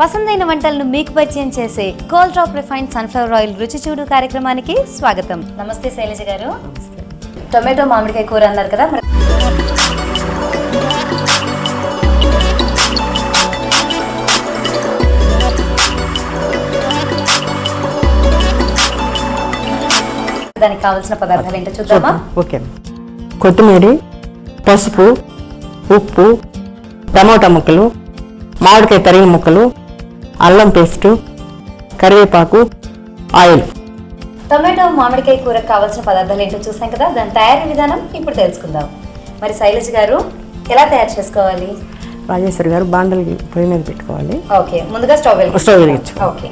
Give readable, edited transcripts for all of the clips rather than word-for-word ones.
పసందైన వంటలను మీకు పరిచయం చేసే cold drop refined sunflower oil రుచి చూడు కార్యక్రమానికి స్వాగతం. నమస్తే శైలజ గారు. టొమాటో మామిడికాయ కూర అన్నారు కదా, దానికి కావాల్సిన పదార్థాలు ఏంటో చూద్దామా? ఓకే. కొత్తిమీర, పసుపు, ఉప్పు, టమాటా ముక్కలు, మామిడికాయ తరిగిన ముక్కలు, అల్లం పేస్టు, కరివేపాకు, ఆయిల్. టొమాటో మామిడికాయ కూరకు కావాల్సిన పదార్థాలు ఏంటో చూసాం కదా, దాని తయారీ విధానం ఇప్పుడు తెలుసుకుందాం. మరి శైలజ గారు ఎలా తయారు చేసుకోవాలి? రాజేశ్వరి గారు బాండలు పొయ్యి మీద పెట్టుకోవాలి. ఓకే, ముందుగా స్టవ్ వెలిగించు. ఓకే,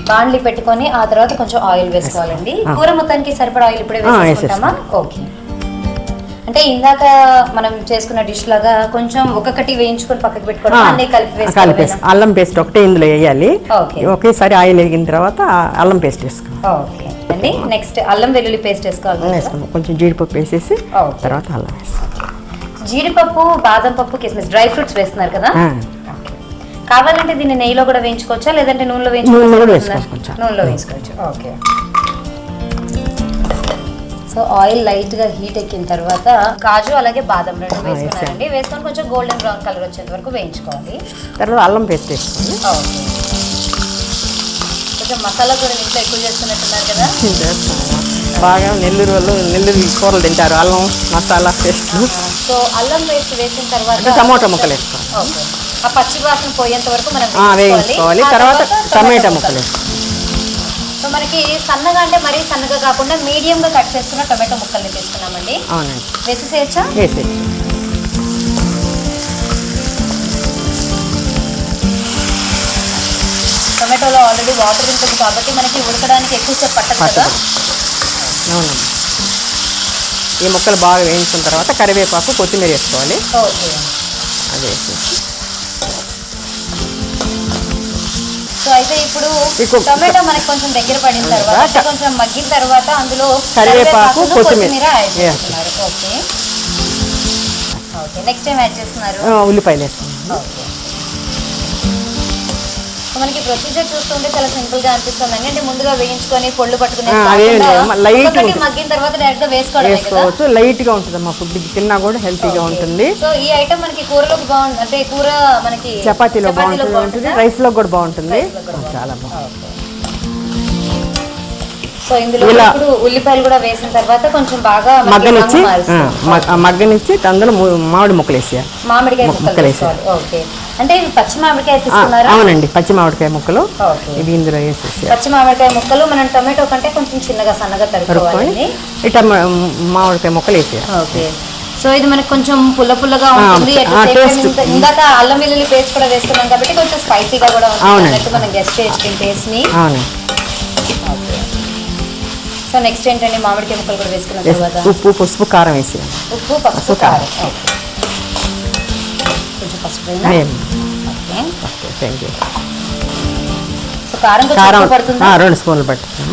బాండ్లీ పెట్టుకొని ఆ తర్వాత కొంచెం ఆయిల్ వేసుకోవాలండి. కూర మొత్తానికి సరిపడా ఆయిల్ ఇప్పుడే వేసుకుంటామా? ఓకే. అంటే ఇందాక మనం చేసుకున్న డిష్ లాగా కొంచెం ఒక్కొక్కటి వేయించుకొని పక్కకి పెట్టుకోవడం, అన్నీ కలిపి వేసుకోవాలి. అల్లం పేస్ట్ ఒకటే ఇందులో వేయాలి. ఒకేసారి ఆయిల్ వేగిన తర్వాత అల్లం పేస్ట్ వేసుకోవాలి. ఓకే అండి. నెక్స్ట్ అల్లం వెల్లుల్లి పేస్ట్ వేసుకోవాలి. కొంచెం జీడిపప్పు వేసేసి తర్వాత అల్లం వేసుకోవాలి. జీడిపప్పు, బాదం పప్పు, కిస్మిస్, డ్రై ఫ్రూట్స్ వేస్తున్నారు కదా. కావాలంటే దీన్ని నెయ్యిలో కూడా వేయించుకోవచ్చా, లేదంటే నూనెలో వేయించుకోవచ్చా? నూనెలో వేసుకోవచ్చు. ఓకే. సో ఆయిల్ లైట్ గా హీట్ ఎక్కిన తర్వాత కాజు అలాగే బాదం రెండు వేసుకున్నారండి. వేసుకొని కొంచెం గోల్డెన్ బ్రౌన్ కలర్ వచ్చేంత వరకు వేయించుకోవాలి. తర్వాత అల్లం పేస్ట్ వేసుకోవాలి. ఓకే. కొంచెం మసాలా కూడా ఇంట్లో ఎక్కువ చేస్తున్నట్టున్నారు కదా. బాగా నెల్లూరు కూరలు తింటారు అల్లం మసాలా పేస్ట్. సో అల్లం పేస్ట్ వేసిన తర్వాత టమాటా ముక్కలు వేసుకోవాలి. ఓకే. ఆ పచ్చి వాసన పోయేంత వరకు మనం వేయించుకోవాలి. తర్వాత టమాటా ముక్కలు వేసుకోవాలి. సో మనకి సన్నగా అంటే మరీ సన్నగా కాకుండా మీడియంగా కట్ చేసుకున్న టొమాటో ముక్కల్ని తీసుకున్నామండి. అవునండి. వేసేసేయచ్చా? వేసేయచ్చు. టొమాటోలో ఆల్రెడీ వాటర్ ఉంటుంది కాబట్టి మనకి ఉడకడానికి ఎక్కువసేపు పట్టదు కదా. అవునండి. ఈ ముక్కలు బాగా వేయించిన తర్వాత కరివేపాకు, కొత్తిమీర వేసుకోవాలి. ఓకే. అది వేసేసి సో అయితే ఇప్పుడు టొమాటో మనకి కొంచెం దగ్గర పడిన తర్వాత కొంచెం మగ్గిన తర్వాత అందులో కరివేపాకు, కొత్తిమీర యాడ్ చేస్తున్నారు. Okay. Okay. Next time add చేస్తున్నారు ఉల్లిపాయలు వేస్తున్నారు. ఓకే. మనకి ప్రొసీజర్ చూస్తుంటే చాలా సింపుల్ గా అనిపిస్తుంది. అంటే ముందుగా వేయించుకొని పొళ్ళు పట్టుకునే మగ్గిన తర్వాత డైరెక్ట్ గా వేసుకోవచ్చు. లైట్ గా ఉంటుంది అమ్మా, ఫుడ్ తిన్నా కూడా హెల్తీగా ఉంటుంది. సో ఈ ఐటమ్ మనకి కూరలోకి బాగుంటుంది, అంటే కూర మనకి చపాతీలో బాగుంటుంది, రైస్ లో కూడా బాగుంటుంది. చాలా బాగుంటుంది. సో ఇందులో ఇప్పుడు ఉల్లిపాయలు కూడా వేసిన తర్వాత కొంచెం బాగా మగ్గనిచ్చి అందులో మామిడి ముక్కలు వేసేయాలి. మామిడికాయ ముక్కలు వేసేయాలి. ఓకే. అంటే పచ్చి మామిడికాయ తీసుకున్నారా? అవునండి, పచ్చి మామిడికాయ ముక్కలు ఇవి ఇందులో వేసేసి. పచ్చి మామిడికాయ ముక్కలు మనం టొమాటో కంటే కొంచెం చిన్నగా సన్నగా తరుక్కోవాలి. మామిడికాయ ముక్కలు వేసేయాలి. ఓకే. సో ఇది మనకి కొంచెం పుల్లగా ఉంటుంది. ఇందాక అల్లం వెల్లుల్లి పేస్ట్ కూడా వేసుకున్నాం కాబట్టి కొంచెం స్పైసీగా కూడా ఉంటుంది. మనం గెస్ట్ చేయొచ్చు టేస్ట్ ని. సో నెక్స్ట్ ఏంటండి, మామిడికాయ ముక్కలు కూడా వేసుకున్న తర్వాత ఉప్పు, పసుపు, కారం వేసేయాలి. ఉప్పు, పసుపు, కారం. కొంచెం పసుపు. సో కారం పడుతుంది, 2 స్పూన్లు పడుతుంది.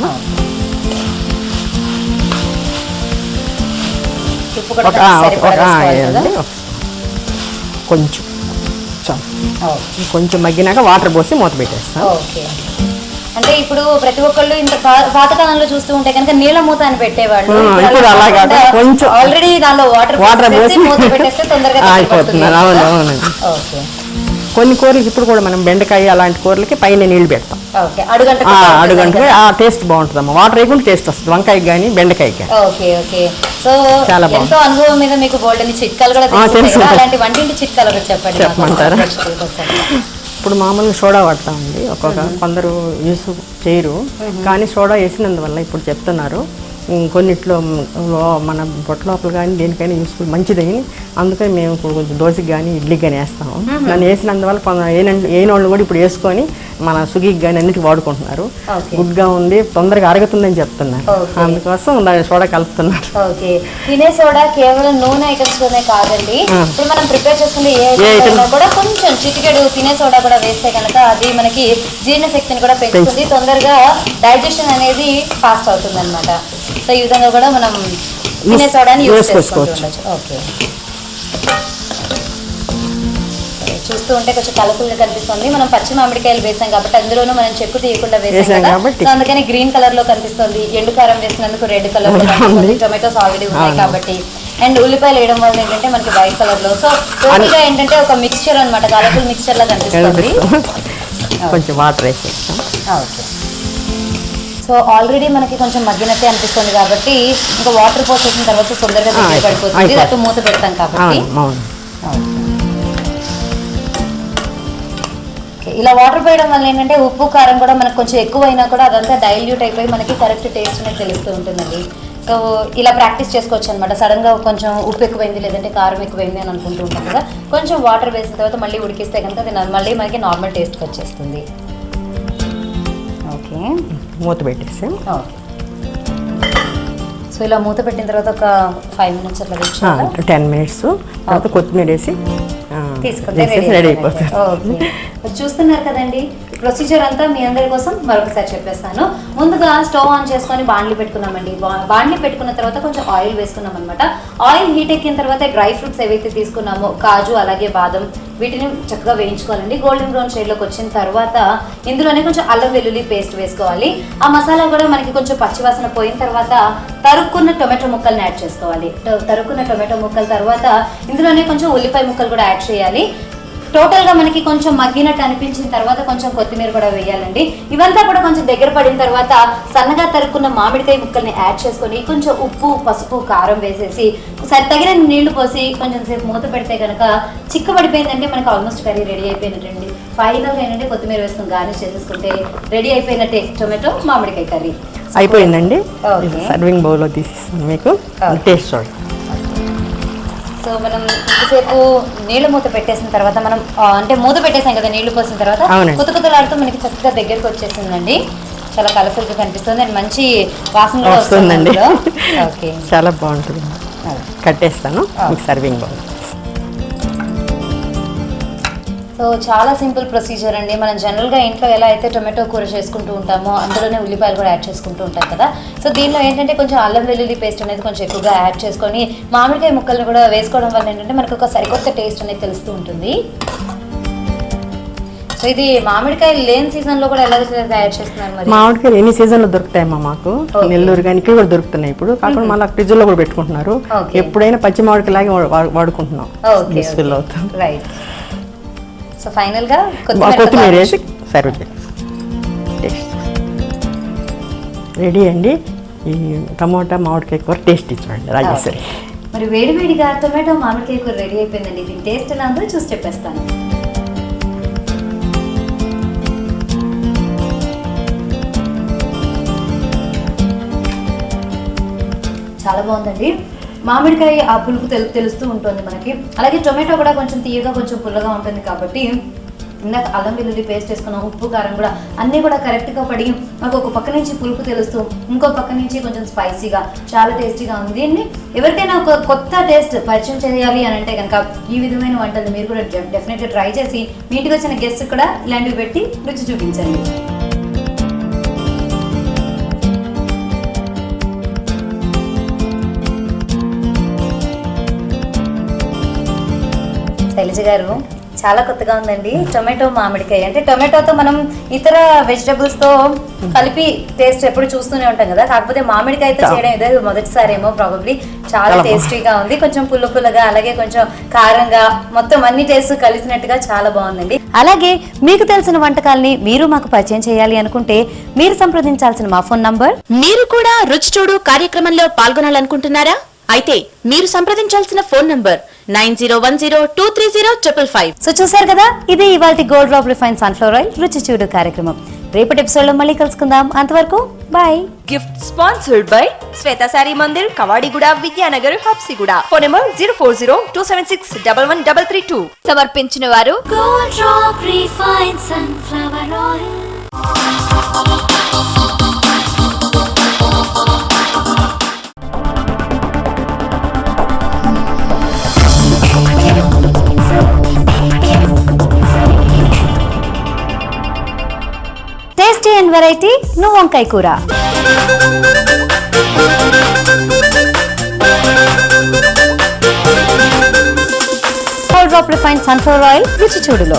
ఉప్పు కూడా కొంచెం మగ్గినాక వాటర్ పోసి మూత పెట్టేస్తాం. ఓకే. అంటే ఇప్పుడు ప్రతి ఒక్కళ్ళు ఇంత పాతకాలంలో చూస్తూ ఉంటే కనుక నీళ్ళ మూత అని పెట్టేవాళ్ళు. ఆల్రెడీ దానిలో వాటర్ పోసి మూత పెట్టేస్తే తొందరగా అయిపోతుంది. ఓకే. కొన్ని కూరలకి ఇప్పుడు కూడా మనం బెండకాయ అలాంటి కూరలకి పైన నీళ్లు పెడతాం. అడుగంట ఆ టేస్ట్ బాగుంటుంది అమ్మా. వాటర్ వేయకుండా టేస్ట్ వస్తుంది వంకాయకి కానీ బెండకాయకి. ఓకే. ఓకే. సో ఎంతో అనుభవం మీద మీకు బోల్డెన్ని చిట్కాలు కూడా తెలుసు. అలాంటి వంటింటి చిట్కాలు కూడా చెప్పమంటారా? ఇప్పుడు మామూలుగా సోడా వాడతామండి. కొందరు యూస్ చేయరు, కానీ సోడా వేసినందువల్ల ఇప్పుడు చెప్తున్నారు కొన్నిట్లో మన పొట్ట లోపల కానీ దేనికైనా యూస్ఫుల్ మంచిదని. అందుకని మేము ఇప్పుడు కొంచెం దోశకి కానీ ఇడ్లీకి కానీ వేస్తాము. నన్ను వేసినందువల్ల ఏనోళ్ళు కూడా ఇప్పుడు వేసుకొని మన సుగికి కానీ అన్నిటికీ వాడుకుంటున్నారు. గుడ్గా ఉంది, తొందరగా అరగతుందని చెప్తున్నారు. అందుకోసం సోడా కలుపుతున్నారు. ఓకే. తినే సోడా కేవలం నూనె ఐటమ్స్ లోనే కాదండి, ఇప్పుడు మనం ప్రిపేర్ చేసుకునే ఏ ఐటమ్ కూడా కొంచెం చిటికెడు తినే సోడా కూడా వేస్తే కనుక అది మనకి జీర్ణశక్తిని కూడా పెంచుతుంది, తొందరగా డైజెషన్ అనేది ఫాస్ట్ అవుతుంది అనమాట. సో ఈ విధంగా కూడా మనం తినే సోడాని యూజ్ చేసుకోవచ్చు. ఓకే. చూస్తూ ఉంటే కొంచెం కలర్ఫుల్ గా కనిపిస్తుంది. మనం పచ్చి మామిడికాయలు వేసాం కాబట్టి అందులోనూ మనం చెక్కు తీయకుండా వేసాం కదా, సో అందుకని గ్రీన్ కలర్ లో కనిపిస్తుంది. ఎండు కారం వేసినందుకు రెడ్ కలర్ లో కనిపిస్తుంది. టొమాటోస్ ఆల్రెడీ ఉన్నాయి కాబట్టి, అండ్ ఉల్లిపాయలు వేయడం వల్ల ఏంటంటే మనకి వైట్ కలర్ లో, సో టోటల్ గా ఏంటంటే ఒక మిక్స్చర్ అన్నమాట, కలర్ఫుల్ మిక్స్చర్ లా కనిపిస్తుంది. కొంచెం వాటర్ వేసేస్తాం. ఓకే, సో ఆల్రెడీ మనకి కొంచెం మగ్గినట్టే అనిపిస్తుంది కాబట్టి ఇంకా వాటర్ పోసేసిన తర్వాత తొందరగా దగ్గర పడిపోతుంది. అటు మూత పెడతాం కాబట్టి. ఇలా వాటర్ పోయడం వల్ల ఏంటంటే ఉప్పు కారం కూడా మనకు కొంచెం ఎక్కువైనా కూడా అదంతా డైల్యూట్ అయిపోయి మనకి కరెక్ట్ టేస్ట్ అనేది తెలుస్తూ ఉంటుందండి. సో ఇలా ప్రాక్టీస్ చేసుకోవచ్చు అనమాట. సడన్ గా కొంచెం ఉప్పు ఎక్కువైంది లేదంటే కారం ఎక్కువైంది అని అనుకుంటూ ఉంటాం కదా, కొంచెం వాటర్ వేసిన తర్వాత మళ్ళీ ఉడికిస్తే కనుక అది మళ్ళీ మనకి నార్మల్ టేస్ట్కి వచ్చేస్తుంది. ఓకే, మూత పెట్టేసాం. ఓకే, సో ఇలా మూత పెట్టిన తర్వాత ఒక 5 minutes అట్లా 10 minutes తర్వాత కొత్తిమీర వేసి తీసుకుంటే రెడీ అయిపోతుంది. ఓకే, చూస్తున్నారు కదండి ప్రొసీజర్ అంతా మీ అందరి కోసం మరొకసారి చెప్పేస్తాను. ముందుగా స్టవ్ ఆన్ చేసుకొని బాండ్లీ పెట్టుకున్నామండి. బాండ్లీ పెట్టుకున్న తర్వాత కొంచెం ఆయిల్ వేసుకున్నాం అనమాట. ఆయిల్ హీట్ ఎక్కిన తర్వాత డ్రై ఫ్రూట్స్ ఏవైతే తీసుకున్నామో కాజు అలాగే బాదం వీటిని చక్కగా వేయించుకోవాలండి. గోల్డెన్ బ్రౌన్ షేడ్లోకి వచ్చిన తర్వాత ఇందులోనే కొంచెం అల్లం వెల్లుల్లి పేస్ట్ వేసుకోవాలి. ఆ మసాలా కూడా మనకి కొంచెం పచ్చివాసన పోయిన తర్వాత తరుక్కున్న టొమాటో ముక్కల్ని యాడ్ చేసుకోవాలి. తరుక్కున్న టొమాటో ముక్కల తర్వాత ఇందులోనే కొంచెం ఉల్లిపాయ ముక్కలు కూడా యాడ్ చేయాలి. టోటల్గా మనకి కొంచెం మగ్గినట్టు అనిపించిన తర్వాత కొంచెం కొత్తిమీర కూడా వేయాలండి. ఇవంతా కూడా కొంచెం దగ్గర పడిన తర్వాత సన్నగా తరుక్కున్న మామిడికాయ ముక్కల్ని యాడ్ చేసుకొని కొంచెం ఉప్పు పసుపు కారం వేసేసి తగిన నీళ్లు పోసి కొంచెం సేపు మూత పెడితే కనుక చిక్కబడిపోయిందంటే మనకి ఆల్మోస్ట్ కర్రీ రెడీ అయిపోయినట్టండి. ఫైనల్గా ఏంటంటే కొత్తిమీర వేసుకొని గార్నిష్ చేసేసుకుంటే రెడీ అయిపోయినట్టే టొమాటో మామిడికాయ కర్రీ అయిపోయిందండి. సర్వింగ్ బౌల్లో తీసిస్తాను మీకు, టేస్ట్ చూడండి. సో మనం ఇంతసేపు నీళ్లు మూత పెట్టేసిన తర్వాత మనం అంటే మూత పెట్టేసాం కదా, నీళ్లు పోసిన తర్వాత కుతకుతలాడుతూ మనకి చక్కగా దగ్గరకు వచ్చేసిందండి. చాలా కలర్ఫుల్ గా కనిపిస్తుంది అండ్ మంచి వాసన కూడా వస్తుందండి. ఓకే, చాలా బాగుంటుంది. కట్టేస్తాను సర్వింగ్ బౌల్. సో చాలా సింపుల్ ప్రొసీజర్ అండి. మనం జనరల్గా ఇంట్లో ఎలా అయితే టొమాటో కూర చేసుకుంటూ ఉంటామో అందులోనే ఉల్లిపాయలు కూడా యాడ్ చేసుకుంటూ ఉంటాం కదా, సో దీనిలో ఏంటంటే కొంచెం అల్లం వెల్లుల్లి పేస్ట్ అనేది కొంచెం ఎక్కువగా యాడ్ చేసుకొని మామిడికాయ ముక్కలను కూడా వేసుకోవడం వల్ల ఏంటంటే మనకు ఒక సరికొత్త టేస్ట్ అనేది తెలుస్తూ ఉంటుంది. సో ఇది మామిడికాయలు లేని సీజన్ లో కూడా ఎలా తయారు చేస్తున్నారు మరి? మామిడికాయలు ఎన్ని సీజన్ లో దొరుకుతాయమ్మా మాకు, నెల్లూరు కానీ ఇక్కడ కూడా దొరుకుతున్నాయి ఇప్పుడు. కాకుండా మళ్ళీ ఫ్రిడ్జ్ లో కూడా పెట్టుకుంటున్నారు. ఎప్పుడైనా పచ్చి మామిడికాయ లాగే వాడుకుంటున్నాం. రైట్, సో ఫైనల్ గా కొత్తిమీర వేసి సర్వ్ చేసి రెడీ అండి. ఈ టమోటా మామిడికాయ కూర టేస్ట్ ఇచ్చాండి రాజేశ్వరి. మరి వేడివేడిగా టొమాటో మామిడికాయ కూర రెడీ అయిపోయిందండి. దీని టేస్ట్ ఎలా ఉందో చూసి చెప్పేస్తాను. చాలా బాగుందండి. మామిడికాయ ఆ పులుపు తెలుస్తూ ఉంటుంది మనకి, అలాగే టొమాటో కూడా కొంచెం తీయగా కొంచెం పుల్లగా ఉంటుంది కాబట్టి ఇందాక అల్లం వెల్లుల్లి పేస్ట్ వేసుకున్నాం, ఉప్పు కారం కూడా అన్నీ కూడా కరెక్ట్గా పడి మాకు ఒక పక్క నుంచి పులుపు తెలుస్తూ ఇంకో పక్క నుంచి కొంచెం స్పైసీగా చాలా టేస్టీగా ఉంది. దీన్ని ఎవరికైనా ఒక కొత్త టేస్ట్ పరిచయం చేయాలి అని అంటే కనుక ఈ విధమైన వంటలు మీరు కూడా డెఫినెట్గా ట్రై చేసి మీ ఇంటికి వచ్చిన గెస్ట్ కూడా ఇలాంటివి పెట్టి రుచి చూపించండి. శైలజ గారు, చాలా కొత్తగా ఉందండి టొమాటో మామిడికాయ. అంటే టొమాటోతో మనం ఇతర వెజిటబుల్స్ తో కలిపి టేస్ట్ ఎప్పుడు చూస్తూనే ఉంటాం కదా, కాకపోతే మామిడికాయతో చేయడం ఇదే మొదటిసారి ఏమో ప్రాబబ్లీ. చాలా టేస్టీగా ఉంది, కొంచెం పుల్ల పుల్లగా అలాగే కొంచెం కారంగా మొత్తం అన్ని టేస్ట్ కలిసినట్టుగా చాలా బాగుందండి. అలాగే మీకు తెలిసిన వంటకాలని మీరు మాకు పరిచయం చేయాలి అనుకుంటే మీరు సంప్రదించాల్సిన మా ఫోన్ నంబర్. మీరు కూడా రుచి చూడు కార్యక్రమంలో పాల్గొనాలనుకుంటున్నారా? అయితే మీరు సంప్రదించాల్సిన ఫోన్ నంబర్ 9010230555. సో చూసారు కదా, ఇది ఇవాల్టి Gold Drop refine sunflower oil రుచి చూడు కార్యక్రమం. రేపటి ఎపిసోడ్ లో మళ్ళీ కలుసుకుందాం. అంతవరకు bye. Gift sponsored by Shweta Saree Mandir, Kavadiguda, Vidyanagar, Habsiguda. Phone number 0402761133. సమర్పించిన వారు Gold Drop refine sunflower oil. Tasty and variety నువ్వు వంకాయ కూర. టాప్ రిఫైన్ సన్ఫ్లవర్ ఆయిల్ రుచి చూడులో.